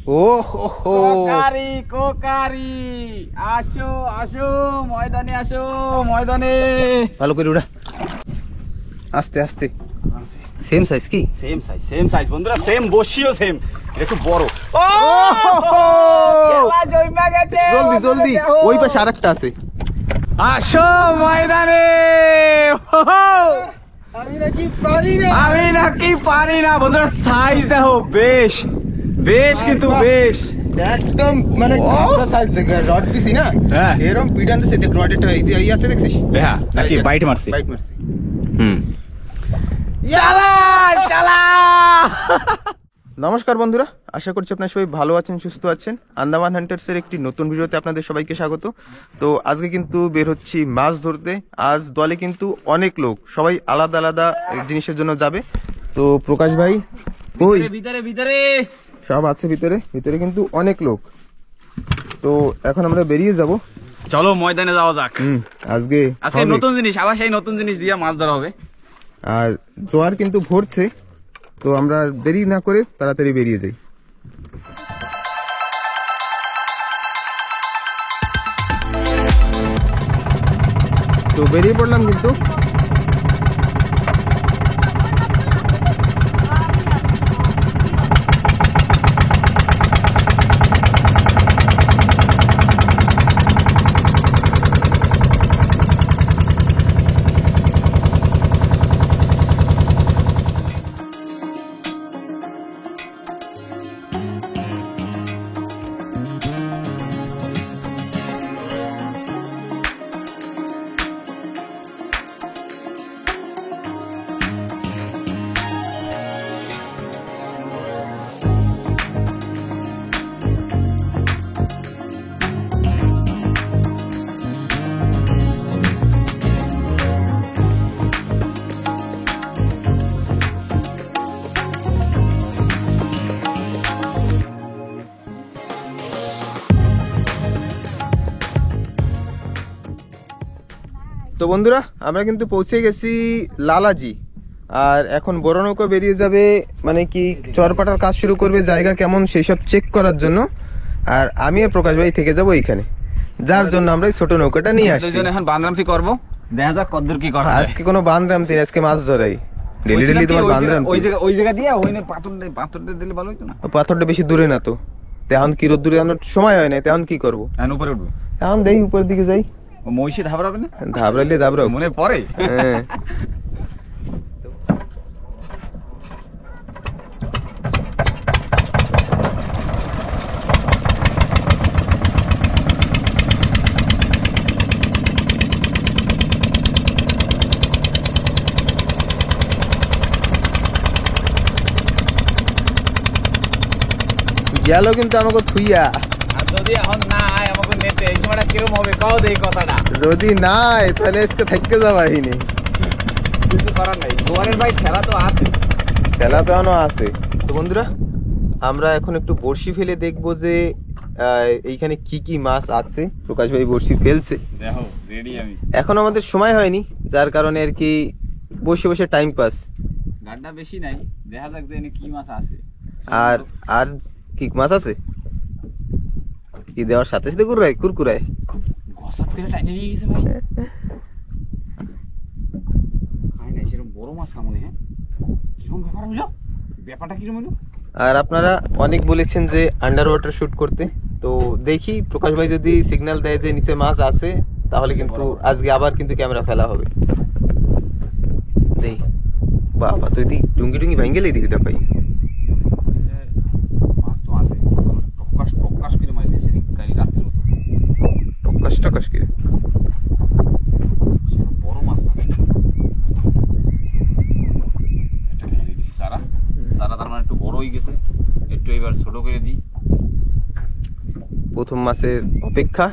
ও হো হো, crockery crockery, আসো আসো ময়দানে, আসো ময়দানে। ভালো করে উড়া, আস্তে আস্তে। সেম সাইজ কি? সেম সাইজ বন্ধুরা, সেম বসিও সেম, একটু বড়। ও খেলা জমে গেছে। জলদি জলদি, ওই পাশে আরেকটা আছে। আসো ময়দানে। আমি নাকি পারি না, আমি নাকি পারি না বন্ধুরা, সাইজ দেখো, বেশ বেশ কিন্তু বেশ একদম মানে ও। আমরা সাইজ দেখে রড দিছি না, হ্যাঁ। এরকম পিডান দিছে, দেখ রডেরটা এই আছে দেখছিস? হ্যাঁ নাকি বাইট মারছে। বাইট মারছি। হুম, চালা চালা। নমস্কার বন্ধুরা, আশা করছি আপনারা সবাই ভালো আছেন, সুস্থ আছেন। আন্দামান হান্টার্সের একটি নতুন ভিডিওতে আপনাদের সবাইকে স্বাগত। তো আজকে কিন্তু বের হচ্ছি মাছ ধরতে। আজ দলে কিন্তু অনেক লোক, সবাই আলাদা আলাদা জিনিসের জন্য যাবে। তো প্রকাশ ভাই ওই ভিতরে ভিতরে সব আছে, ভিতরে ভিতরে কিন্তু অনেক লোক। তো এখন আমরা বেরিয়ে যাব। চলো ময়দানে যাওয়া যাক। আজকে আজকে হবে। নতুন জিনিস, আবার সেই নতুন জিনিস দিয়ে মাছ ধরা হবে। আর জোয়ার কিন্তু ভরছে, তো আমরা দেরি না করে তাড়াতাড়ি বেরিয়ে যাই। তো বেরিয়ে পড়লাম কিন্তু। তো বন্ধুরা, আমরা কিন্তু পৌঁছে গেছি লালাজি। আর এখন বড় নৌকা বেরিয়ে যাবে, মানে কি চরপাটার কাজ শুরু করবে, জায়গা কেমন সেই সব চেক করার জন্য। আর আমি আর প্রকাশ ভাই থেকে যাবো এইখানে, যার জন্য আমরা এই ছোট নৌকাটা নিয়ে আসছি। দুজন এখন বান্দরামতি করবো, দেখা যাক কতদূর কি করা যায়। আজকে কোনো বান্দরামতি, আজকে মাছ ধরাই। ডেলি ডেলি তোমার বান্দরামতি। ওই জায়গা দিয়ে ওই পাথর দিলে ভালো হতো না? পাথরটা বেশি দূরে না তো, তেমন কি রোদ দূরে আনার সময় হয় না, তেমন কি করবো। এখন উপরে উঠবো, এখন দেখি উপরের দিকে যাই। ও মহিষে ধাবড়াবে না? ধাবড়াইলে ধাবড়াও, মনে পড়ে। হ্যাঁ। গেল কিন্তু আমাকে থুইয়া। আর যদি এখন না আয় আমাকে নেতে, এই সময়টা কিরম হবে কও দেই কথাটা। যদি নাই তাহলে আজকে থাকতে যাবাহিনি, কিছু করার নাই, জোয়ারের ভাই খেলা তো আছে, খেলা তো এখনো আছে। তো বন্ধুরা, আমরা এখন একটু বড়শি ফেলে দেখবো যে এইখানে কি কি মাছ আছে। প্রকাশ ভাই বড়শি ফেলছে, দেখো রেডি আমি। এখন আমাদের সময় হয়নি, যার কারণে আর কি বসে বসে টাইম পাস। গাড্ডা বেশি নাই, দেখা যাক যে এনে কি মাছ আছে। আর আর কি মাছ আছে, কি দেওয়ার সাথে সাথে কুরকুরায় ঘসাত করে টাইনে নিয়ে গেছে ভাই। খাই নাই সেরকম বড় মাছ সামনে। হ্যাঁ কিরকম ব্যাপার হইলো, ব্যাপারটা কিরকম হইলো? আর আপনারা অনেক বলেছেন যে আন্ডার ওয়াটার শুট করতে, তো দেখি প্রকাশ ভাই যদি সিগন্যাল দেয় যে নিচে মাছ আছে, তাহলে কিন্তু আজকে আবার কিন্তু ক্যামেরা ফেলা হবে। দেই বাবা, তুই দি ডুঙ্গি ডুঙ্গি ভাঙ্গেলেই দিবি দা ভাই। মাছ তো আছে, টকাশ টকাশ করে মারি দিয়েছে কালি রাত্রে মতো। টকাশ টকাশ করে সেরকম বড় মাছ না। এটা নিয়ে দিছি সারা সারা, তার মানে একটু বড় হয়ে গেছে, একটু এবার ছোট করে দিই। প্রথম মাসের অপেক্ষা।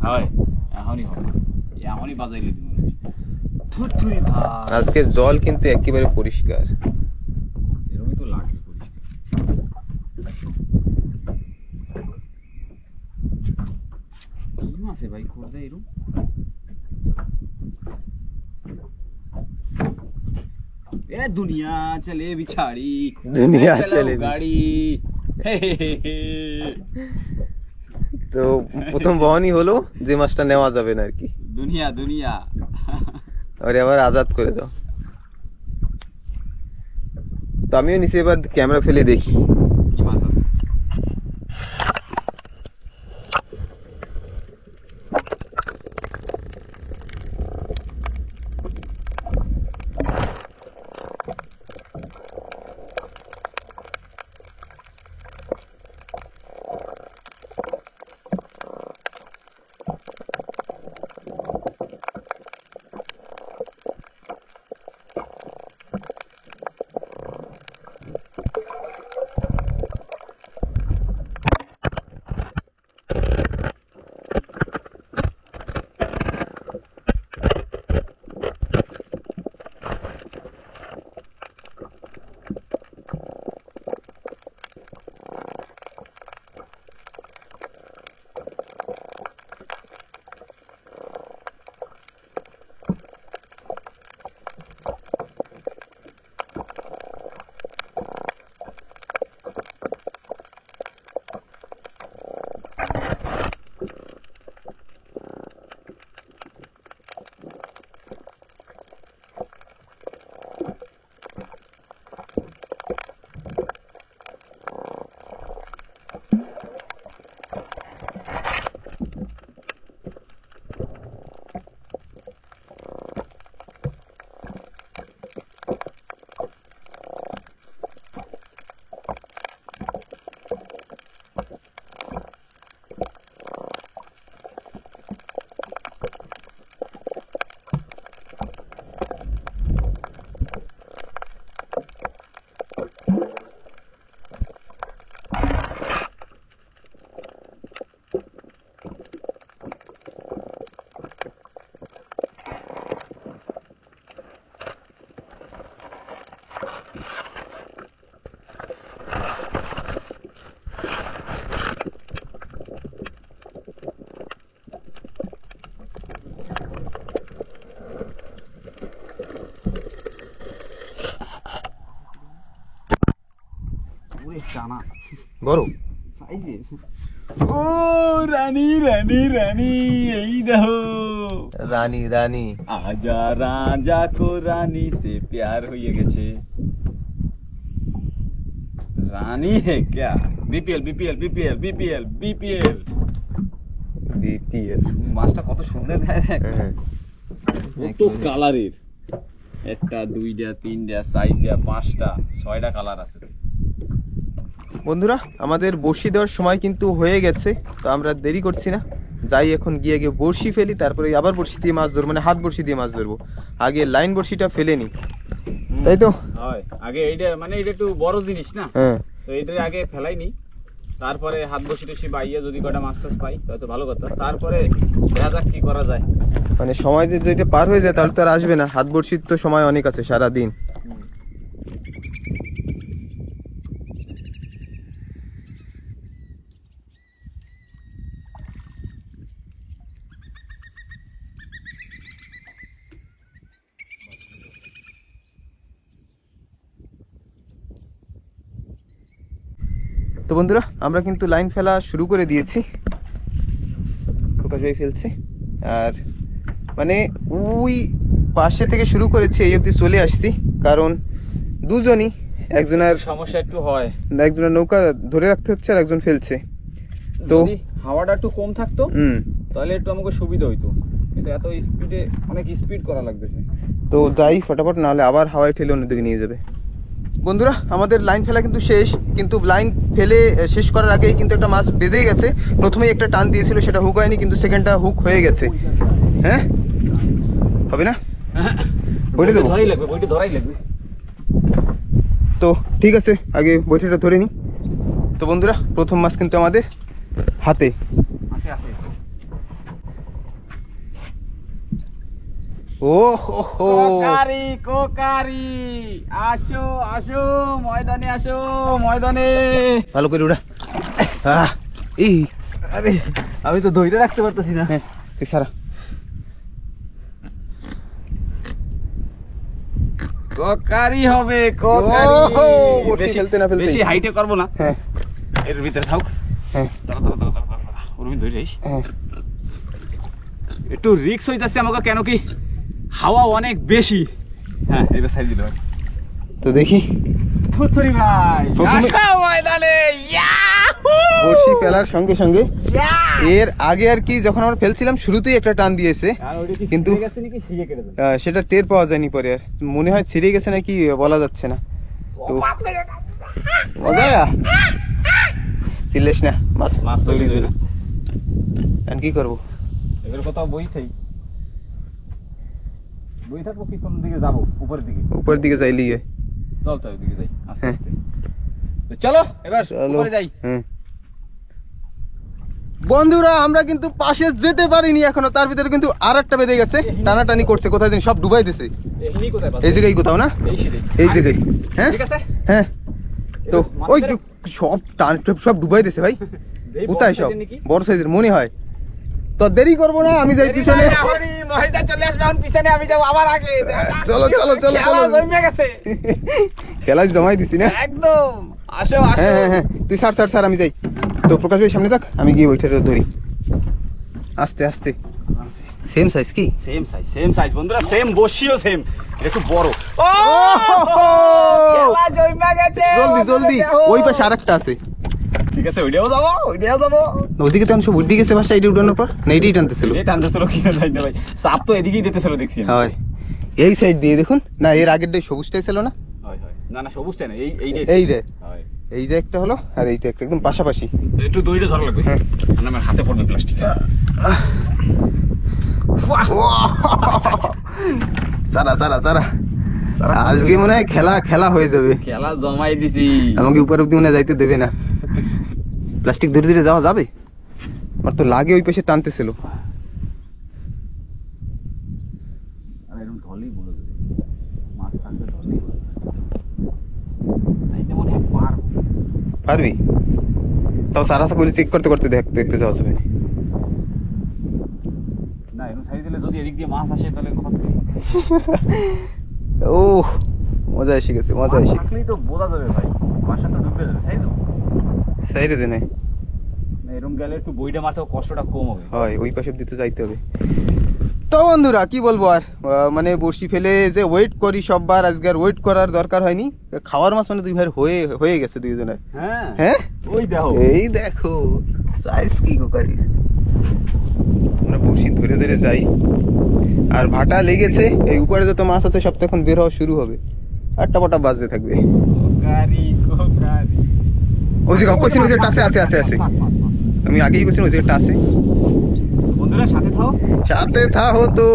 হয় এখনই হবে, এখনই বাজাইলে দিব। আজকের জল কিন্তু একেবারে পরিষ্কার, এরকমই তো লাগে পরিষ্কার। কি মাছ ভাই খোঁড়া এরকম? ए दुनिया चले बिछाड़ी, दुनिया मैं चलाऊं चले गाड़ी। তো প্রথম বহনই হলো যে মাছটা নেওয়া যাবে না আর কি, দুনিয়া দুনিয়া। ওরে আবার আজাদ করে দাও। তো আমিও নিচে এবার ক্যামেরা ফেলে দেখি। কি মাছ আছে? টানা বড় সাইজের। ও রানী রানী রানী, এই দেখো রানী রানী। আজা রাজা কো রানী সে প্যার হয়ে গেছে। রানী হে ক্যা? BPL BPL BPL BPL BPL BPL. মাছটা কত সুন্দর দেয় দেখ, হ্যাঁ কত কালারের। একটা দুইটা তিনটা চারটা পাঁচটা ছয়টা কালার আছে। বন্ধুরা আমাদের বড়শি দেওয়ার সময় কিন্তু হয়ে গেছে, তো আমরা দেরি করছি না, যাই এখন গিয়ে গিয়ে বড়শি ফেলি, তারপরে আবার বড়শি দিয়ে মাছ ধরবো, মানে হাত বড়শি দিয়ে মাছ ধরবো। আগে লাইন বড়শিটা ফেলে নি, তাই তো? হয় আগে এইটা, মানে এটা একটু বড় জিনিস না, হ্যাঁ তো এটা আগে ফেলাইনি, তারপরে হাত বসি টসি বাইয়ে যদি কটা মাছ টাছ পাই তাহলে তো ভালো কথা, তারপরে দেখা যাক কি করা যায়। মানে সময় যে যেটা পার হয়ে যায় তাহলে তো আর আসবে না, হাত বড়শির তো সময় অনেক আছে সারা দিন। তো বন্ধুরা আমরা কিন্তু লাইন ফেলা শুরু করে দিয়েছি, প্রকাশ ভাই ফেলছে, আর মানে ওই পাশে থেকে শুরু করেছি, এই অবধি চলে আসছি, কারণ দুজনই, একজনের সমস্যা একটু হয়, একজনের নৌকা ধরে রাখতে হচ্ছে আর একজন ফেলছে। তো যদি হাওয়াটা একটু কম থাকতো তাহলে একটু আমাকে সুবিধা হইতো, কিন্তু এত স্পিডে অনেক স্পিড করা লাগতেছে। তো যাই ফটাফট, নাহলে আবার হাওয়ায় ঠেলে অন্যদিকে নিয়ে যাবে। বন্ধুরা আমাদের লাইন ফেলা কিন্তু শেষ, কিন্তু লাইন ফেলে শেষ করার আগেই কিন্তু একটা মাছ বেঁধে গেছে। প্রথমেই একটা টান দিয়েছিল, সেটা হুক হয়নি, কিন্তু সেকেন্ডটা হুক হয়ে গেছে। হ্যাঁ হবে না, বইটা দেবো, ধরাই লাগবে, বইটা ধরাই লাগবে। তো ঠিক আছে আগে বইটা ধরে নিই। তো বন্ধুরা প্রথম মাছ কিন্তু আমাদের হাতে। আছে আছে। ও হো হো, কোকারি কোকারি, আসো আসো ময়দানে, আসো ময়দানে। ভালো করে উড়া। এই আরে আমি তো ধইরে রাখতে পারতেছি না। হ্যাঁ তুই সারা। কোকারি হবে, কোকারি। ওহো, বড়শি ফেলতে না ফেলতেই। বেশি হাইটে করব না। হ্যাঁ এর ভিতরে থাক। হ্যাঁ দাঁড়া দাঁড়া দাঁড়া দাঁড়া দাঁড়া, ওর ভিতরে ধরে যাইস। হ্যাঁ একটু রিস্ক হয়ে যাচ্ছে আমাকে, কেন কি হাওয়া অনেক বেশি। হ্যাঁ এবার সাইড দিল তো দেখি থুথুরি ভাই প্রথমে- আসো ময়দানে। ইয়াহু! বড়শি ফেলার সঙ্গে সঙ্গে ইয়া! এর আগে আর কি যখন আমরা ফেলছিলাম শুরুতেই একটা টান দিয়েছে, আর ওইটা কি কিন্তু- ছিঁড়ে গেছে নাকি শিয়ে কেটে দেবে? সেটা টের পাওয়া যায়নি পরে, আর মনে হয় ছিঁড়ে গেছে নাকি বলা যাচ্ছে না। তো মজা চিল্লিস না, মাছ মাছ চলে যাবে না। এখন কি করবো? এবার কোথাও বই থাই, বই থাকবো কি কোন দিকে যাবো? উপরের দিকে। উপর দিকে যাইলি চল তো ওইদিকে যাই আস্তে হ্যাঁ। আস্তে। তো চলো এবার চলো। উপরে যাই। বন্ধুরা আমরা কিন্তু পাশে যেতে পারিনি এখনো, তার ভিতরে কিন্তু আর একটা বেঁধে গেছে, টানাটানি করছে, কোথায় দিন সব ডুবাই দিছে। এখানে কোথায় পাবো? এই জায়গায় কোথাও না, এই সিঁড়ি। এই জায়গায়। হ্যাঁ ঠিক আছে। হ্যাঁ তো মাছ ওই ধরে? সব টান সব ডুবাই দিছে ভাই। এই বড় কোথায় সব সাইজের নাকি? বড় সাইজের মনে হয়। তো দেরি করবো না, আমি যাই পিছনে। মহিদা চলে আসবে, এখন পিছনে আমি যাবো আবার আগে। চলো চলো চলো খেলা চলো, জমে গেছে খেলায় জমাই দিছি না। একদম। আসো আসো। হ্যাঁ হ্যাঁ হ্যাঁ তুই ছাড় ছাড় ছাড়, আমি যাই। তো প্রকাশ ভাই সামনে থাক, আমি গিয়ে ওইটা ধরি আস্তে আস্তে। সেম সাইজ কি? সেম সাইজ বন্ধুরা, সেম বসিও সেম, একটু বড়। ও খেলা জমে গেছে। জলদি জলদি, ওই পাশে আরেকটা আছে। ঠিক আছে, ওইটাও যাবো, ওইটাও যাবো। ওদিকে তো আমি সব উঠে গেছে বাসা, এটা উঠানোর পর না এটাই টানতেছিল। এটা টানতেছিল কিনা জানি না ভাই, চাপ তো এদিকেই দিতেছিল দেখছি আমি। হয় এই সাইড দিয়ে দেখুন না, এর আগেরটাই সবুজটাই ছিল না। হয় হয়, না না সবুজটা না, এইটাই এই রে, হয়। এইটা একটা হলো আর এইটা একটা, একদম পাশাপাশি। একটু দড়িটা ধরা লাগবে, হ্যাঁ। আর আমার হাতে পড়বে প্লাস্টিক। সারা সারা সারা, আজকে মনে হয় খেলা খেলা হয়ে যাবে। খেলা জমাই দিছি। আমাকে উপর অব্দি মনে হয় যাইতে দেবে না। প্লাস্টিক ধরে ধরে যাওয়া যাবে? আমার তো লাগে ওই পাশে টানতেছিল। আর এরকম ঢলেই বলে দেবে, মাছ থাকলে ঢলেই বলে দেবে। তাইতে মনে হয় পারবো। পারবি? তাও সারা করে চেক করতে করতে দেখতে যাওয়া যাবে। না এরকম ছাড়ি দিলে যদি এদিক দিয়ে মাছ আসে তাহলে কথা থেকে ও মজা এসে গেছে, মজা এসে গেছে। থাকলেই তো বোঝা যাবে ভাই, মাছটা তো ডুবে যাবে, তাই তো? সাইডে দে নাই না এরকম গেলে একটু বইটা মারতেও কষ্টটা কম হবে। হয়, ওই পাশে দিতে যাইতে হবে। তো বন্ধুরা কি বলবো আর, মানে বড়শি ফেলে যে ওয়েট করি সববার, আজকে আর ওয়েট করার দরকার হয়নি। খাওয়ার মাছ মানে দুই ভাই হয়ে গেছে দুইজনের। হ্যাঁ হ্যাঁ ওই দেখো, এই দেখো সাইজ কি করিস। আমরা বড়শি ধরে ধরে যাই, আর ভাটা লেগেছে। এই উপরে যত মাছ আছে সব তো এখন বের হওয়া শুরু হবে, আটটা পটা বাজতে থাকবে। Crockery crockery. ওই যে কইছিল যে টাসে আছে আছে আছে, মাছ, মাছ, মাছ। আমি আগেই কইছিলাম ওই যে টাসে। বন্ধুরা সাথে থাও, সাথে থাকো তো,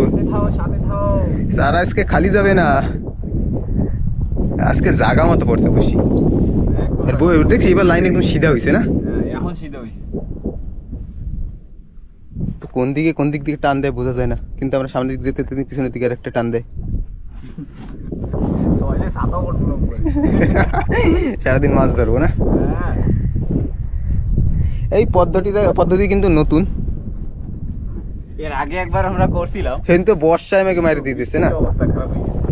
সাথে থাও, সাথে থাও। সারা আজকে খালি যাবে না, আজকে জাগা মতো পড়ছে বসি। আর দেখছি এবার লাইন একদম সিধা হয়েছে না। হ্যাঁ, এখন সিধা হয়েছে। তো কোন দিক থেকে টান দেয় বোঝা যায় না, কিন্তু আমরা সামনের দিকে যেতে যেতে পিছনের দিকে আর একটা টান দেয়। তাহলে ছাতাও করবো না উপরে। সারাদিন মাছ ধরবো না। হ্যাঁ, এই পদ্ধতি কিন্তু নতুন, এর আগে একবার আমরা করছিলাম, সেদিন তো বর্ষায় আমাকে মারি দিয়ে দিচ্ছে না। অবস্থা খারাপ হয়ে গেছে।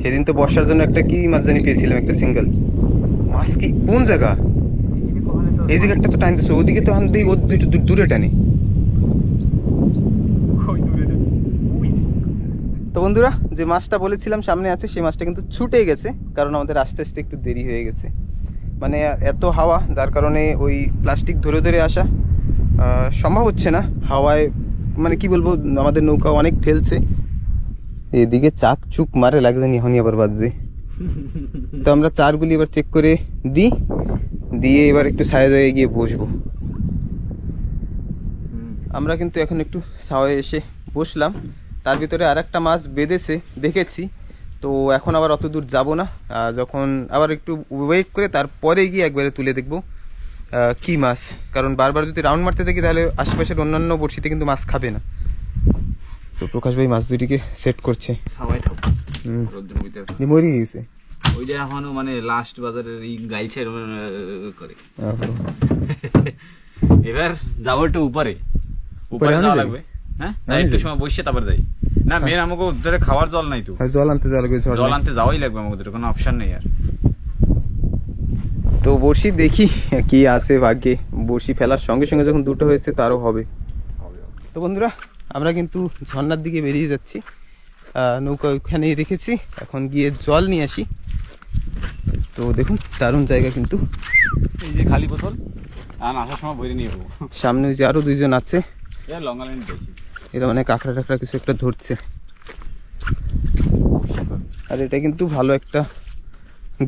সেদিন তো বর্ষার জন্য একটা কি মাছ জানি পেয়েছিলাম, একটা সিঙ্গেল মাছ। কি কোন জায়গা? এদিকে ওখানে তো এই জায়গাটা তো টানতেছে, ওদিকে তো দিই ও দূরে টানে। ওই দূরে না। ওই যে। তো বন্ধুরা যে মাছটা বলেছিলাম সামনে আছে, সেই মাছটা কিন্তু ছুটে গেছে, কারণ আমাদের আস্তে আস্তে একটু দেরি হয়ে গেছে। মানে এত হাওয়া, যার কারণে ওই প্লাস্টিক ধরে ধরে আসা সম্ভব হচ্ছে না হাওয়ায়। মানে কি বলবো, আমাদের নৌকা অনেক ঠেলছে, এদিকে চাক চুক মারে লাগছে নি, এখনই আবার বাজছে। তো আমরা চারগুলি এবার চেক করে দিয়ে এবার একটু ছায়া জায়গায় গিয়ে বসবো। আমরা কিন্তু এখন একটু ছায়ায় এসে বসলাম, তার ভিতরে আর একটা মাছ বেঁধেছে দেখেছি। তো এখন আবার অত দূর যাবো না, যখন আবার একটু ওয়েট করে তারপরে গিয়ে একবারে তুলে দেখবো কি মাছ। কারণ বারবার যদি রাউন্ড মারতে থাকি তাহলে আশেপাশের অন্যান্য বড়শিতে কিন্তু মাছ খাবে না। তো প্রকাশ ভাই মাছ দুটিকে সেট করছে। সবাই থাকো, রোদ্রের ভিতরে মরে গেছে ওইটা এখনো মানে লাস্ট বাজারের এই গাইছে করে। এবার যাবো একটু উপরে যাওয়া লাগবে। হ্যাঁ না একটু সময় বসে তারপর যাই। না মেন আমাকে ওদের খাওয়ার জল নাই তো, জল আনতে যাওয়া লাগবে। জল আনতে যাওয়াই লাগবে, আমাদের কোনো অপশন নেই আর। তো বড়শি দেখি কি আছে ভাগ্যে। বড়শি ফেলার সঙ্গে সঙ্গে যখন দুটো হয়েছে তারও হবে। তো বন্ধুরা আমরা কিন্তু ঝর্ণার দিকে বেরিয়ে যাচ্ছি। নৌকা ওইখানেই রেখেছি, এখন গিয়ে জল নিয়ে আসি। তো দেখুন দারুণ জায়গা কিন্তু। এই যে খালি বোতল আর আসার সময় বইরে নিয়ে যাবো। সামনে ওই যে আরো দুইজন আছে, লঙ্কা লাইন দেখি এরা মানে কাঁকড়া টাকড়া কিছু একটা ধরছে। আর এটা কিন্তু ভালো একটা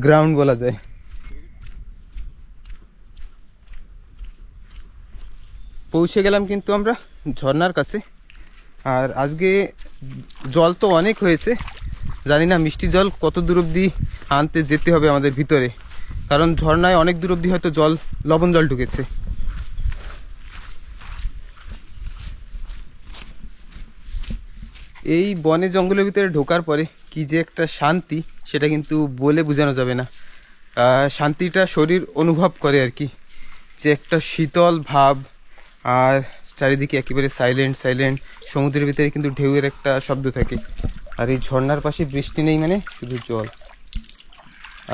গ্রাউন্ড বলা যায়। পৌঁছে গেলাম কিন্তু আমরা ঝর্ণার কাছে। আর আজকে জল তো অনেক হয়েছে, জানি না মিষ্টি জল কত দূর অবধি আনতে যেতে হবে আমাদের ভিতরে, কারণ ঝর্ণায় অনেক দূর অবধি হয়তো জল লবণ জল ঢুকেছে। এই বনে জঙ্গলের ভিতরে ঢোকার পরে কি যে একটা শান্তি, সেটা কিন্তু বলে বোঝানো যাবে না। শান্তিটা শরীর অনুভব করে আর কি, যে একটা শীতল ভাব। আর চারিদিকে একেবারে সাইলেন্ট সাইলেন্ট, সমুদ্রের ভিতরে কিন্তু ঢেউয়ের একটা শব্দ থাকে। আর এই ঝর্ণার পাশে বৃষ্টি নেই, মানে শুধু জল।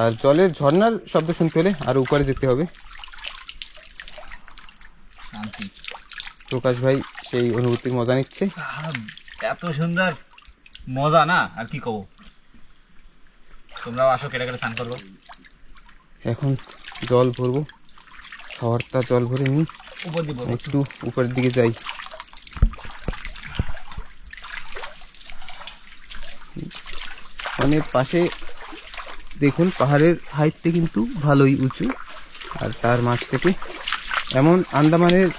আর জলের ঝর্ণার শব্দ শুনতে হলে আরো উপরে যেতে হবে। শান্তি। প্রকাশ ভাই সেই অনুভূতির মজা নিচ্ছে। এত সুন্দর মজা না, আর কি কব। তোমরাও আসো, কেটে কেটে স্নান করবো। এখন জল ভরবো, খাওয়ারটা জল ভরে নিই, উপর দিব একটু উপরের দিকে যাই। অনেক পাশে দেখুন পাহাড়ের হাইটটা কিন্তু ভালোই উঁচু। আর তার মাঝ থেকে এমন আন্দামানের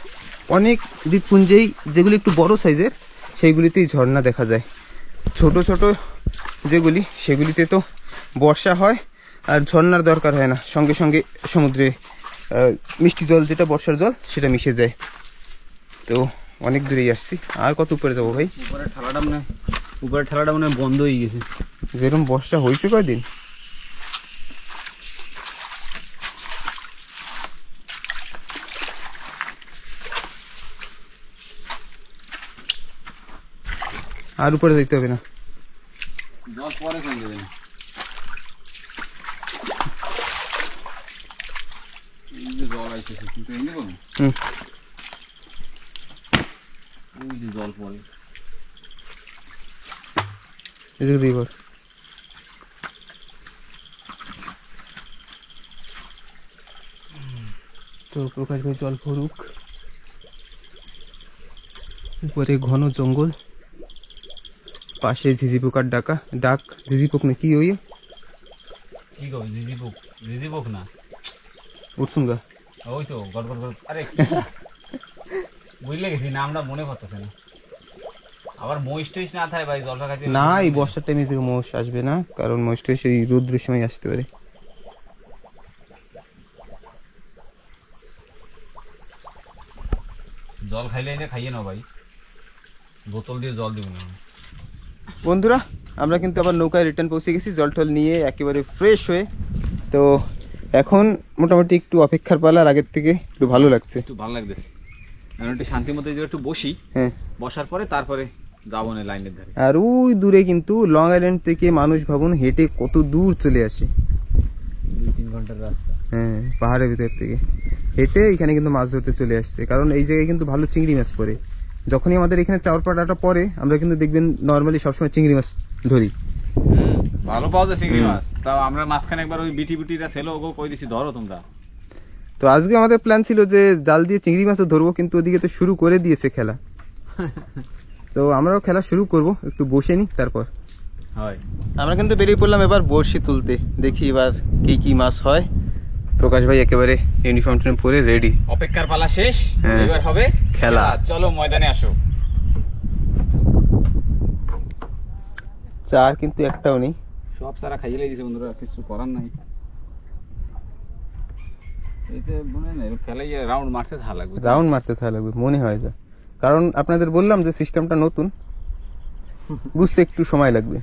অনেক দ্বীপপুঞ্জেই যেগুলি একটু বড় সাইজের, সেইগুলিতেই ঝর্ণা দেখা যায়। ছোট ছোট যেগুলি সেগুলিতে তো বর্ষা হয় আর ঝর্ণার দরকার হয় না, সঙ্গে সঙ্গে সমুদ্রে মিষ্টি জল যেটা বর্ষার জল সেটা মিশে যায়। তো অনেক দূরেই আসছি, আর কত উপরে যাবো ভাই? উপরের ঠেলাটা মনে বন্ধ হয়ে গেছে। যেরকম বর্ষা হয়েছে কয়দিন। আর উপরে যেতে হবে না, জল পরে কমে যাবে। এই যে জল আইতেছে কিন্তু এই দেখো, ওই যে জল পরে এদিকে দিবার। তো প্রকাশ ভাই জল ভরুক। উপরে ঘন জঙ্গল, পাশে ঝিঝি পোকার ডাক। ঝিঝি পোক না কি ওই কি কবে? জিজি পোক না, উঠছুন গা। ওই তো গড়গড় গড়। আরে বুঝলে গেছি, নামটা মনে পড়তেছে না। আবার মহিষ টহিষ না থাকে ভাই, জলটা খাইতে না, এই বর্ষার টাইমে থেকে মহিষ আসবে না, কারণ মহিষটা সেই রৌদ্রের সময় আসতে পারে। জল খাইলে এনে খাইয়ে নাও ভাই, বোতল দিয়ে জল দিব না। বন্ধুরা আমরা কিন্তু আবার নৌকায় রিটার্ন পৌঁছে গেছি, জল টল নিয়ে একেবারে ফ্রেশ হয়ে। তো এখন মোটামুটি একটু অপেক্ষার পালার আগের থেকে একটু ভালো লাগছে। একটু ভালো লাগতেছে, এখন একটু শান্তি মতো একটু বসি। হ্যাঁ, বসার পরে তারপরে যাবো না লাইনের ধারে। আর ওই দূরে কিন্তু লং আইল্যান্ড থেকে মানুষ ভাবুন হেঁটে কত দূর চলে আসে। 2-3 ঘন্টার রাস্তা। হ্যাঁ, পাহাড়ের ভিতর থেকে হেঁটে এখানে কিন্তু মাছ ধরতে চলে আসছে, কারণ এই জায়গায় কিন্তু ভালো চিংড়ি মাছ পড়ে। যখনই আমাদের এখানে চাউর পাটাটা পরে, আমরা কিন্তু দেখবেন নর্মালি সবসময় চিংড়ি মাছ ধরি। ভালো পাওয়া যায় চিংড়ি মাছ। তাও আমরা মাঝখানে একবার ওই বিটিরা ছিল, ওগো কই দিছি ধরো তোমরা। তো আজকে আমাদের প্ল্যান ছিল যে জাল দিয়ে চিংড়ি মাছও ধরবো, কিন্তু ওদিকে তো শুরু করে দিয়েছে খেলা। তো আমরাও খেলা শুরু করব, একটু বসে নি তারপর। হয়, আমরা কিন্তু বেরিয়ে পড়লাম এবার বড়শি তুলতে। দেখি এবার কি কি মাছ হয়। প্রকাশ ভাই একেবারে ইউনিফর্ম পরে রেডি। অপেক্ষার পালা শেষ, হ্যাঁ, এবার হবে খেলা। চলো ময়দানে আসো। চার কিন্তু একটাও নেই, সব সারা খাইয়ে দিয়েছে বন্ধুরা, কিছু করার নাই। এইতে মনে নেই খেলাই রাউন্ড মারতে থাকা লাগবে, রাউন্ড মারতে থাকা লাগবে মনে হয় যা। কারণ আপনাদের বললাম যে সিস্টেমটা নতুন, বুঝতে একটু সময় লাগবে।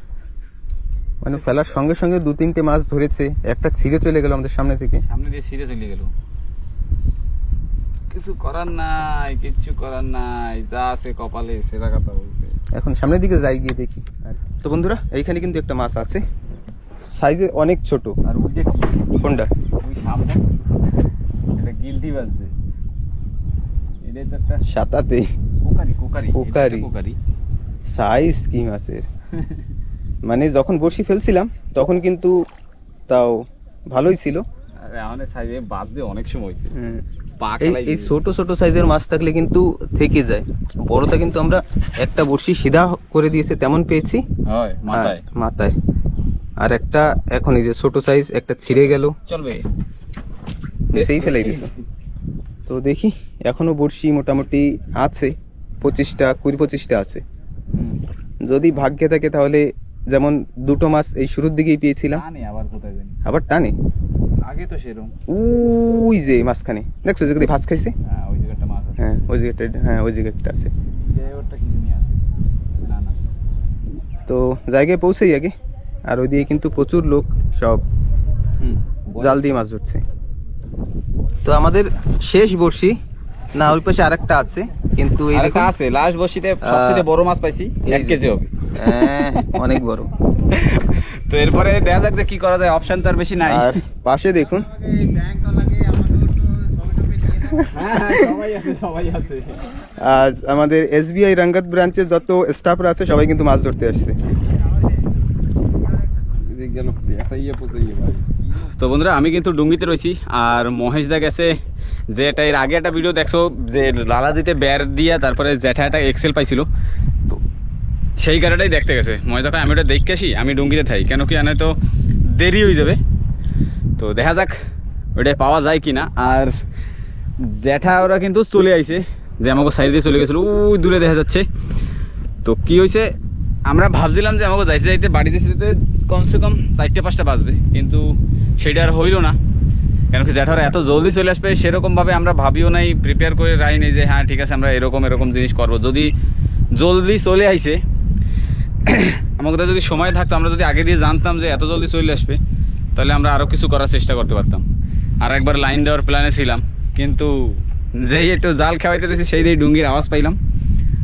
মানে ফেলার সঙ্গে সঙ্গে 2-3টে মাছ ধরেছে, একটা ছিঁড়ে চলে গেল আমাদের সামনে থেকে। সামনে দিয়ে ছিঁড়ে চলে গেল। কিছু করার নাই, কিছু করার নাই, যা আছে কপালে সেরা কথা বলতে। এখন সামনের দিকে যাই, গিয়ে দেখি। তো বন্ধুরা এইখানে কিন্তু একটা মাছ আছে, সাইজে অনেক ছোট। আর ওইটা কি? কোনটা? ওই সামনে গিলটি বাজছে। এটাই তো একটা সাতাতে কোকারি কোকারি সাইজ কি মাছের, মানে যখন বড়শি ফেলছিলাম তখন কিন্তু তাও ভালোই ছিল। আরে আমাদের সাইজে বাজছে অনেক সময় হয়েছে। এই ছোট ছোট সাইজের মাছ থাকলে কিন্তু থেকে যায়, বড়টা কিন্তু আমরা একটা বড়শি সিধা করে দিয়েছে তেমন পেয়েছি মাথায়, আর একটা এখন এই যে ছোট সাইজ একটা ছিঁড়ে গেল, চলবে সেই ফেলাই দিছে। তো দেখি এখনো বড়শি মোটামুটি আছে 20-25টা আছে, যদি ভাগ্যে থাকে তাহলে যেমন দুটো মাছ এই শুরুর দিকেই পেয়েছিলাম, আবার টানে আগে তো সেরকম। ওই যে মাঝখানে দেখছো যেখানে ভাত খাইছে, হ্যাঁ ওই জায়গাটা, হ্যাঁ ওই জায়গাটা আছে। তো জায়গায় পৌঁছেই আগে, আর ওইদিকে কিন্তু প্রচুর লোক সব জাল দিয়ে মাছ ধরছে। তো আমাদের শেষ বড়শি না, ওই পাশে আরেকটা আছে, কিন্তু এই আরেকটা আছে লাস্ট বড়শিতে সবচেয়ে বড় মাছ পাইছি, 1 কেজি হবে। হ্যাঁ অনেক বড়। তো এরপরে দেখা যাক যে কি করা যায়, অপশন তো আর বেশি নাই। আর পাশে দেখুন সবাই আছে। আজ আমাদের SBI রাঙ্গাত ব্রাঞ্চের যত স্টাফরা আছে সবাই কিন্তু মাছ ধরতে আসছে। তো বন্ধুরা আমি কিন্তু ডুঙ্গিতে রয়েছি, আর মহেশ দা গেছে যে এটা এর আগে একটা ভিডিও দেখছো যে লালাদিতে বের দিয়া তারপরে জ্যাঠা একটা এক্সেল পাইছিল, তো সেই গাড়িটাই দেখতে গেছে। মহেশ দা আমি ওটা দেখে আসি, আমি ডুঙ্গিতে থাকি, কেন কি আনে তো দেরি হয়ে যাবে। তো দেখা যাক ওইটা পাওয়া যায় কিনা। আর জ্যাঠা ওরা কিন্তু চলে আইছে, যে আমাকে সাইড দিয়ে চলে গেছিলো, ওই দূরে দেখা যাচ্ছে। তো কি হয়েছে, আমরা ভাবছিলাম যে আমাকে যাইতে যাইতে বাড়িতে যেতে কমসে কম 4-5টা বাজবে, কিন্তু সেটা আর হইল না। কেন কি জ্যাঠারা এত জলদি চলে আসবে সেরকমভাবে আমরা ভাবিও নাই, প্রিপেয়ার করে রাই নেই যে হ্যাঁ ঠিক আছে আমরা এরকম জিনিস করবো। যদি জলদি চলে আইছে আমাকে যদি সময় থাকতো, আমরা যদি আগে দিয়ে জানতাম যে এত জলদি চলে আসবে, তাহলে আমরা আরও কিছু করার চেষ্টা করতে পারতাম। আর একবার লাইন দেওয়ার প্ল্যানে ছিলাম, কিন্তু যেই একটু জাল খাওয়াইতে দিয়েছি সেই দিয়ে ডুঙ্গির আওয়াজ পাইলাম,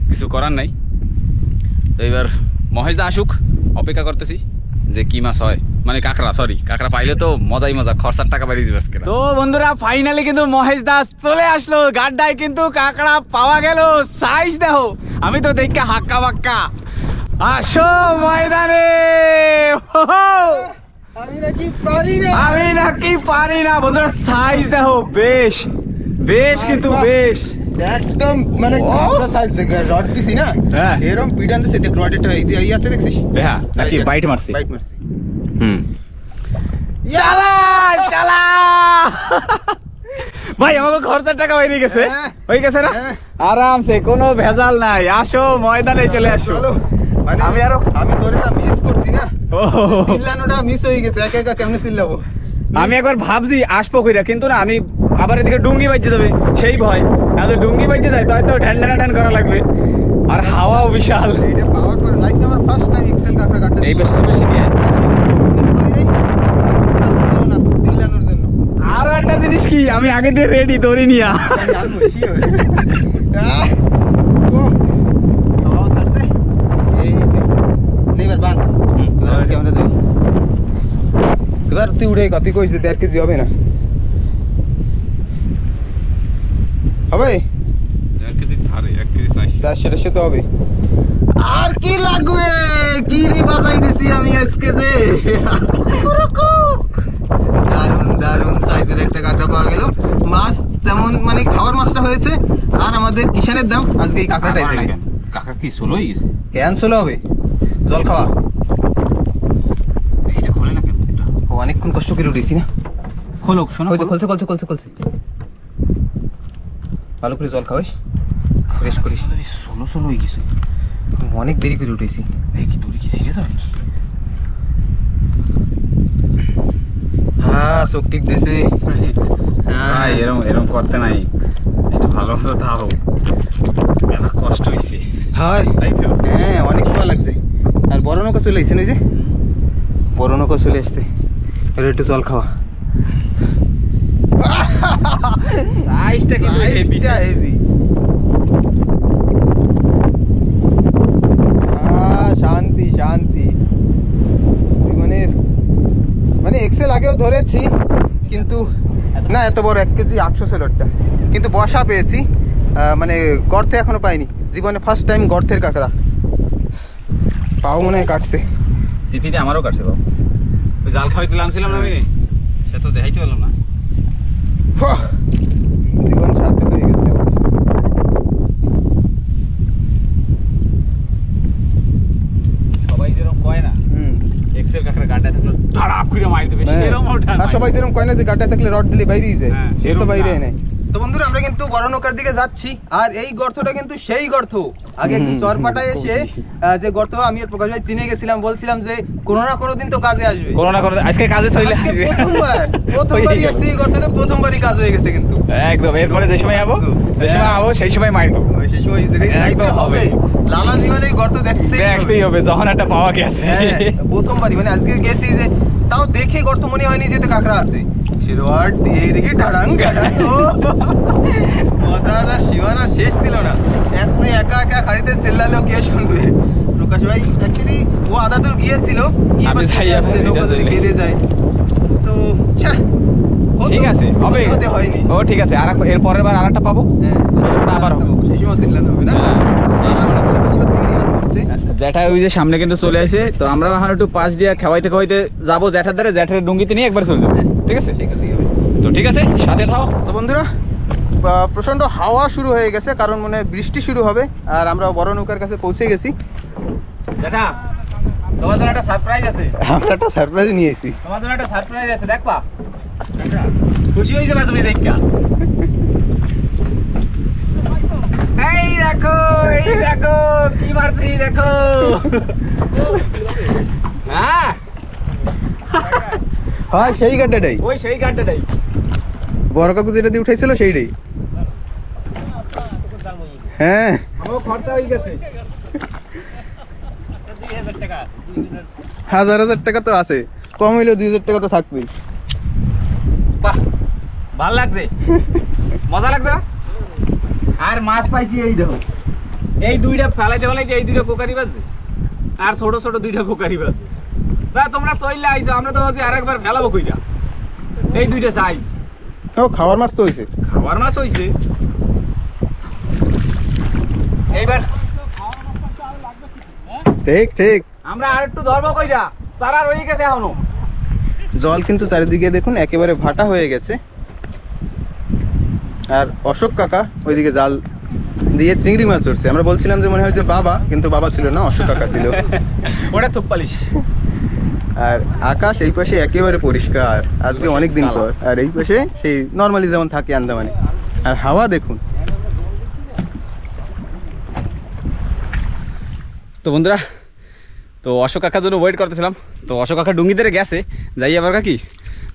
কিছু করার নাই। তো এবার মহেশ দা আসুক, অপেক্ষা করতেছি যে কি মাছ হয়, মানে কাঁকড়া পাইলে তো মজা, খরচার টাকা বাড়িয়ে দিবে আজকে। তো বন্ধুরা ফাইনালি কিন্তু মহেশ দাস চলে আসলো গাড্ডায়, কিন্তু কাঁকড়া পাওয়া গেল। সাইজ দেখো, আমি তো দেখে হাক্কা বাক্কা। আসো ময়দানে, আমি নাকি পারি না। বন্ধুরা সাইজ দেখো, বেশ কিন্তু বেশ একদম, মানে আমরা সাইজ দেখে রড দিছি না, হ্যাঁ এরকম পিডান দিছে, দেখ রডেরটা এই আছে দেখছিস, হ্যাঁ নাকি বাইট মারছে। চালা ভাই, আমাকে খরচার টাকা হয়ে গেছে না, আরামসে, কোনো ভেজাল নাই। আসো ময়দানে চলে আসো। আমি তোরে তা মিস করছি না, চিল্লানোটা মিস হয়ে গেছে, একা কেমনে চিল্লাবো। আমি একবার ভাবছি আসবো কইরা, কিন্তু না আমি আবার এদিকে ডুঙ্গি বাজতে যাবে সেই ভয়, না তো ডুঙ্গি বাজতে যায় তো ঢ্যান করা লাগবে, আর হাওয়াও বিশাল। এটা পাওয়ার পর লাইক আমার ফার্স্ট টাইম এক্সেল কাঁকড়া কাটতে এই বেশি দিয়ে চিল্লানোর জন্য। আরো একটা জিনিস কি, আমি আগে দিয়ে রেডি ধরে নিয়া এবার তুই উড়ে কত কইছে 1.5 কেজি হবে না, হবে 1 কেজি ধারে 1 কেজি 400 তো হবে। আর কি লাগবে, কি রে বাজাই দিছি আমি আজকে যে। দারুন সাইজের একটা কাঁকড়া পাওয়া গেল। মাছ তেমন মানে খাওয়ার মাছটা হয়েছে, আর আমাদের কিষানের দাম আজকে এই কাঁকড়াটাই দেবে। কাঁকড়া কি 16 হয়ে গেছে? কেন 16 হবে, জল খাওয়া। এটা খোলে না কেন? ও অনেকক্ষণ কষ্ট করে উঠেছি না, খোলক শোনা, খুলছে। ভালো করে জল খাওয়াইস, ফ্রেশ করিস। 16 হয়ে গেছে, অনেক দেরি করে উঠেছি। এই কি দূরে কি সিরিয়াস হবে নাকি? হ্যাঁ চোখ টিপ দিছে ভাই, এরকম করতে নাই, এটা ভালো মতো দাও, মেলা কষ্ট হয়েছে। তাই তো, হ্যাঁ অনেক সময় লাগছে। আর বড় নৌকা চলে আসছে না, যে বড় নৌকা চলে আসছে, এর একটু জল খাওয়া। সাইজটা কিন্তু হেভি। শান্তি জীবনের, মানে এক্সেল আগেও ধরেছি, কিন্তু না এত বড় 1 কেজি 800 সেলরটা, কিন্তু বসা পেয়েছি, মানে গর্তে এখনো পাইনি, জীবনে ফার্স্ট টাইম গর্তের কাঁকড়া। পাও মনে হয় কাটছে। সিপিতে আমারও কাটছে বাবু, ওই জাল খাওয়াইতে নামছিলাম না আমি, সে তো দেখাইতে পারলাম না। জীবন সার্থক হয়ে গেছে আমার। সবাই যেরকম কয় না এক্সেল কাঁকড়া গাড্ডা থাকলে ধড়াপ করে মারি দেবে, সেরকম ওঠা আর সবাই যেরকম কয় না যে গাড্ডা থাকলে রড দিলে বাইরেই যায়, হ্যাঁ, সে তো সেরকম বাইরে না। নাই। তো বন্ধুরা আমরা কিন্তু বড় নৌকার দিকে যাচ্ছি, আর এই গর্তটা কিন্তু সেই গর্ত। আগে একদিন চরপাটায় এসে যে গর্ত আমি আর প্রকাশ ভাই চিনে গেছিলাম, বলছিলাম যে কোনো না কোনো দিন তো কাজে আসবে। করোনা করে আজকে কাজে চলে আজকে আসবে। প্রথমবারই আসছে এই গর্ততে, প্রথমবারই কাজ হয়ে গেছে কিন্তু। একদম, এরপরে যে সময় যাবো সেই সময় মারি দেবো। সেই সময় এই জায়গায় একদম যাইতে হবে। হবে। লালা জীবনে এই গর্ত দেখতেই হবে যখন একটা পাওয়া গেছে। হ্যাঁ, প্রথমবারই, মানে আজকে গেছি যে তাও দেখে গর্ত মনে হয়নি যে এটা কাঁকড়া আছে, শিরোয়াট দিয়ে দেখি ঢাড়াং ঢাড়াং, ও মজাটা সীমানা শেষ ছিল না। আপনি একা একা খাড়িতে চিল্লালেও কে শুনবে? প্রকাশ ভাই অ্যাকচুয়ালি ও আদা দূর গিয়েছিল, গিয়ে আমি এবার যাই, চলে আসছে, এখন নৌকা এটা যদি চলে বেঁধে যায় তো হতো, ঠিক আছে, হবে। হতে হয়নি। ও ঠিক আছে, আর এর পরের বার আরেকটা পাবো। হ্যাঁ, আবার হবে। সেই সময় চিল্লানো হবে না। হ্যাঁ। আমাকে বলবে সত্যি কি মাছ ধরছে। জ্যাঠা ওই যে সামনে কিন্তু চলে আসে, তো আমরা এখন একটু পাশ দিয়ে খাওয়াইতে খাওয়াইতে যাবো জ্যাঠার দ্বারা, জ্যাঠার ডুঙ্গিতে নিয়ে একবার চলে যাবো, ঠিক আছে? তো ঠিক আছে, সাথে থাও। তো বন্ধুরা প্রচন্ড হাওয়া শুরু হয়ে গেছে, কারণ মনে হয় বৃষ্টি শুরু হবে, আর আমরা বড় নৌকার কাছে পৌঁছে গেছি। জ্যাঠা, তোমার জন্য একটা সারপ্রাইজ আছে। আমরা একটা সারপ্রাইজ নিয়েছি। তোমার জন্য একটা সারপ্রাইজ আছে, দেখবা? খুশি হয়ে যাবে তুমি দেখা। এই দেখো, এই দেখো কি মারছি, দেখো। হ্যাঁ, হ্যাঁ সেই গাড্ডাটাই, ওই সেই গানটাই। বড় কাকু যেটা দিয়ে উঠাইছিল সেইটাই। হ্যাঁ, আমার খরচা হয়ে গেছে 1000 টাকা তো আছে, কম হইলেও 2000 টাকা তো থাকবেই। বাহ, ভালো লাগছে, মজা লাগছে না? আর মাছ পাইছি এই দেখো, এই দুইটা ফেলাইতে ফেলাইতে এই দুইটা কোকারি বাজবে, আর ছোট ছোট দুইটা কোকারি বাজবে। বা তোমরা চইলে আইছো, আমরা তো ভাবছি আরেকবার ফেলাবো কইটা, এই দুইটা চাই। ও খাওয়ার মাছ তো হয়েছে, খাবার মাছ হইছে এইবার। ঠিক ঠিক। আমরা আর একটু ধরবো কইটা, চারা রয়ে গেছে এখনো। জল কিন্তু চারিদিকে দেখুন একেবারে ভাটা হয়ে গেছে, আর অশোক কাকা ওইদিকে জাল দিয়ে চিংড়ি মাছ ধরছে। আমরা বলছিলাম যে মনে হয় যে বাবা, কিন্তু বাবা ছিল না, অশোক কাকা ছিল। ওটা থুপ পালিশ। আর আকাশ এই পাশে একেবারে পরিষ্কার আজকে অনেক দিন পর, আর এই পাশে সেই নর্মালি যেমন থাকে আন্দামানে। আর হাওয়া দেখুন। তো বন্ধুরা, তো অশোক কাকার জন্য ওয়েট করতেছিলাম, তো অশোক কাকা ডুঙ্গি ধরে গেছে, যাই আবার কাকি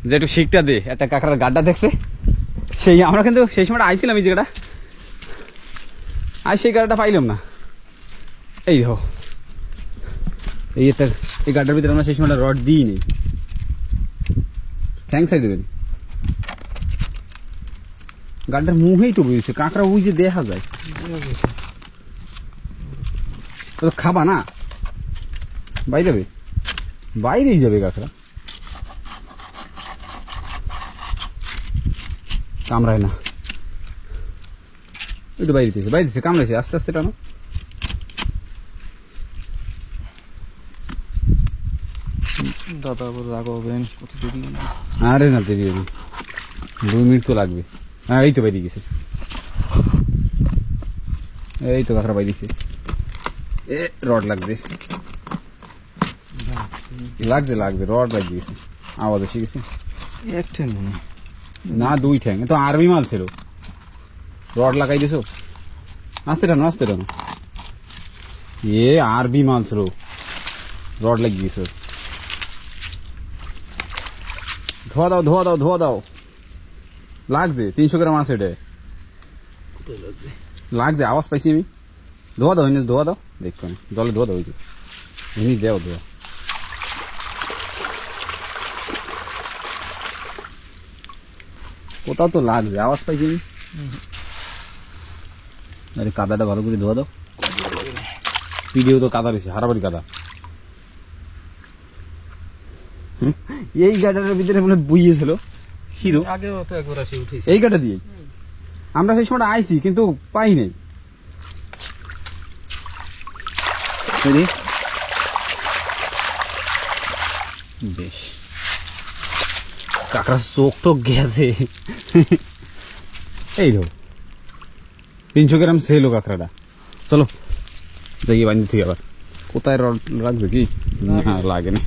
যে একটু শিখটা দে, একটা কাকার গাড্ডা দেখছে, সেই আমরা কিন্তু সেই সময়টা আইছিলাম এই জায়গাটা, আর সেই গাড্ডাটা পাইলাম না। এই দেখো, এই গাড্ডার ভিতরে আমরা সেই সময়টা রড দিই নি, থ্যাংকস আই দেবেন। গাড্ডার মুহেই তো বুঝেছে, কাঁকড়া ওই যে দেখা যায়, তো খাবা না, বাইরে যাবে, বাইরেই যাবে কাঁকড়া, কামড়ায় না। ওই তো বাইরে দিয়েছে, বাইরে দিচ্ছে, কামড়াইছে, আস্তে আস্তে টানো। দাদা রাখবেন কত দেরি? আরে না, দেরি হবে, 2 মিনিট তো লাগবে। হ্যাঁ এই তো বাইরে গেছে, এই তো কাঁকড়া বাইরেছে। এ রড লাগবে, লাগছে লাগছে, রড বাইরে গেছে, আওয়াজ এসে গেছে। এক ঠ্যাং না 2 ঠ্যাং, তো আর্মি মাল ছিল, রড লাগাই দিছো, আস্তে টানো আস্তে টানো। এ আরবি মাল ছিল, রড লাগিয়ে দিয়েছো। ধোয়া দাও ধোয়া দাও ধোয়া দাও, লাগছে 300 গ্রাম আছে, এটা লাগছে, আওয়াজ পাইছি আমি। ধোয়া দাও এনে, ধোয়া দাও, দেখছো না জলে ধোয়া দাও, ওই যে এমনি দেও ধোয়া। কোথাও তো লাগছে, আওয়াজ পাইছি আমি। আরে কাদাটা ভালো করে ধোয়া দাও, ভিডিও তো কাদা রয়েছে, হারাবাড়ি কাদা। এই গাডারের ভিতরে মনে বইয়েছিল, হিরো আগেও তো একবার আসি উঠেছি। এই গাড়ি দিয়ে আমরা সেই সময় আইছি কিন্তু পাই নাই। বেশ কাঁকড়া চোখ টোক গেছে। এই ধর 300 গ্রাম সেলো কাঁকড়াটা। চলো দেখি বান্ধি থেকে আবার কোথায় রড রাখবে কি না লাগে না।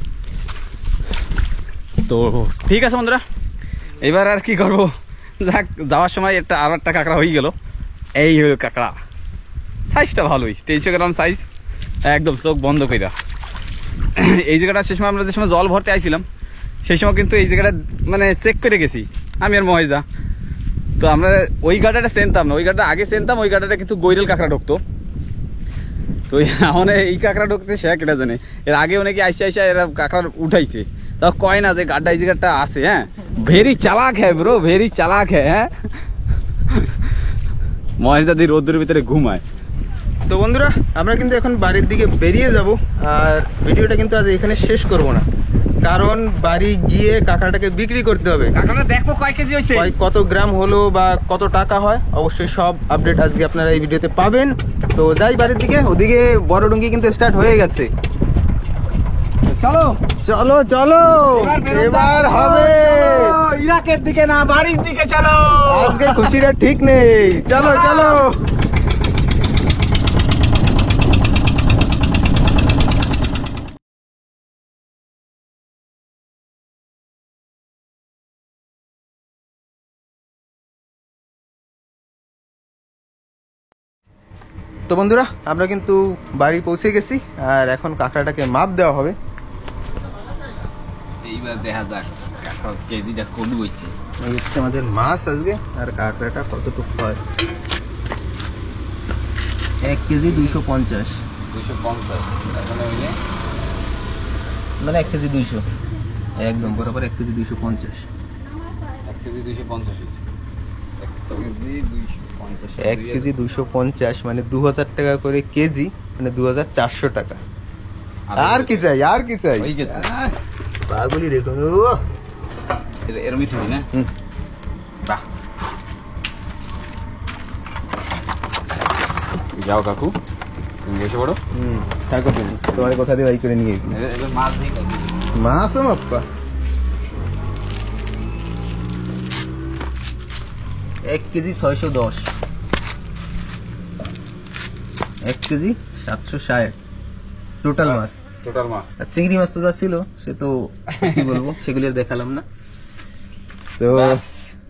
তো ঠিক আছে বন্ধুরা, এবার আর কি করবো, যাক যাওয়ার সময় আর একটা কাঁকড়া হয়ে গেল। এই হলো কাঁকড়া, সাইজটা ভালোই, 300 গ্রাম সাইজ, একদম চোখ বন্ধ কইরা। এই জায়গাটা সে সময় আমরা যে সময় জল ভরতে আইছিলাম সেই সময় কিন্তু এই জায়গাটা মানে চেক করে গেছি আমি আর মহেশদা। তো আমরা ওই গাড়াটা চেনতাম না, ওই গাড়াটা আগে চেনতাম, ওই গাড়াটা কিন্তু গৈরেল কাঁকড়া ঢুকতো। তো এখন এই কাঁকড়া ঢুকছে সে কেটা জানে, এর আগে অনেকে আইসা আইসা এরা কাঁকড়া উঠাইছে, তাও কয় না যে গাড্ডা এই জায়গাটা আছে। হ্যাঁ ভেরি চালাক হ্যাঁ ব্রো, ভেরি চালাক হ্যাঁ। মহেশ দাদি রোদ্দুরের ভিতরে ঘুমায়। তো বন্ধুরা আমরা কিন্তু এখন বাড়ির দিকে বেরিয়ে যাব, আর ভিডিওটা কিন্তু আজ এখানে শেষ করব না, কারণ বাড়ি গিয়ে কাঁকড়াটাকে বিক্রি করতে হবে। কাঁকড়া দেখবো কয় কেজি হয়েছে, কত গ্রাম হলো বা কত টাকা হয়, অবশ্যই সব আপডেট আজকে আপনারা এই ভিডিওতে পাবেন। তো যাই বাড়ির দিকে, ওদিকে বড় ডুঙ্গি কিন্তু স্টার্ট হয়ে গেছে। চলো চলো চলো এবার হবে ইরাকের দিকে না বাড়ির দিকে চলো, আজকে খুশিটা ঠিক নেই। চলো চলো তো বন্ধুরা আমরা কিন্তু বাড়ি পৌঁছে গেছি, আর এখন কাঁকড়াটাকে মাপ দেওয়া হবে। এইবার দেখা যাক কাঁকড়ার কেজিটা কোন হয়েছে। এই হচ্ছে আমাদের মাছ আজকে, আর কাঁকড়াটা কতটুকু হয়। 1 কেজি 250, 250 মানে 1 কেজি 200, একদম বরাবর 1 কেজি 250। 1 কেজি 250 হয়েছে, 1 কেজি 250 মানে 2000 টাকা করে কেজি, মানে 2400 টাকা। আর কি চাই, আর কি চাই, হয়ে গেছে। পাগলি দেখুন। এরমই থুই না, বাহ। যাও কাকু তুমি বসে পড়ো। থাকো তুমি, তোমার কথা দিয়ে বাই করে নিয়ে গেছি। মাছ নেই, মাছও মাপ্পা। 1 কেজি 610, 1 কেজি 760 টোটাল মাছ। টোটাল মাছ আর চিংড়ি মাছ তো যা ছিল সে তো কি বলবো, সেগুলি আর দেখালাম না। তো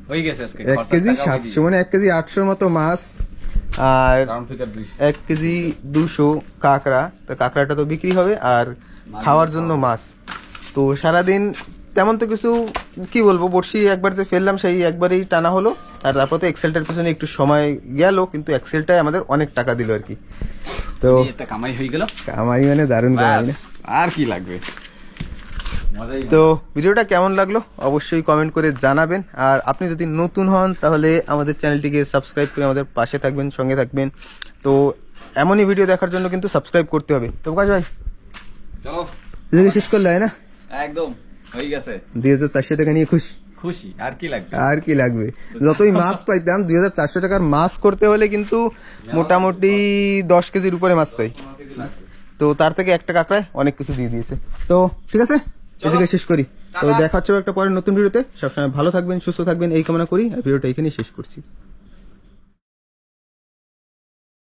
হয়ে গেছে আজকে 1 কেজি 700 মানে 1 কেজি 800 মতো মাছ, আর 1 কেজি 200 কাঁকড়া। তো কাঁকড়াটা তো বিক্রি হবে, আর খাওয়ার জন্য মাছ। তো সারাদিন তেমন তো কিছু কি বলবো, বড়শি একবার যে ফেললাম সেই একবারেই টানা হলো, আর তারপর তো এক্সেলটার পিছনে একটু সময় গেল, কিন্তু এক্সেলটাই আমাদের অনেক টাকা দিল আর কি। তো একটা কামাই হয়ে গেল, কামাই মানে দারুণ কামাই না? আর কি লাগবে। তো ভিডিওটা কেমন লাগলো অবশ্যই কমেন্ট করে জানাবেন, আর আপনি যদি নতুন হন তাহলে আমাদের চ্যানেলটিকে সাবস্ক্রাইব করে আমাদের পাশে থাকবেন, সঙ্গে থাকবেন। তো এমনই ভিডিও দেখার জন্য কিন্তু সাবস্ক্রাইব করতে হবে। তো কাজ ভাই চলো ভিডিও শেষ করলে না, একদম হয়ে গেছে। 2400 টাকা নিয়ে খুশি? খুশি, আর কি লাগবে, আর কি লাগবে। যতই মাছ পাইতাম 2400 টাকার মাছ করতে হলে কিন্তু মোটামুটি 10 কেজির উপরে মাছ চাই। তো তার থেকে একটা কাঁকড়ায় অনেক কিছু দিয়ে দিয়েছে। তো ঠিক আছে, এদিকে শেষ করি। তো দেখা হচ্ছে একটা পরে নতুন ভিডিওতে। সবসময় ভালো থাকবেন, সুস্থ থাকবেন এই কামনা করি, আর ভিডিওটা এখানেই শেষ করছি।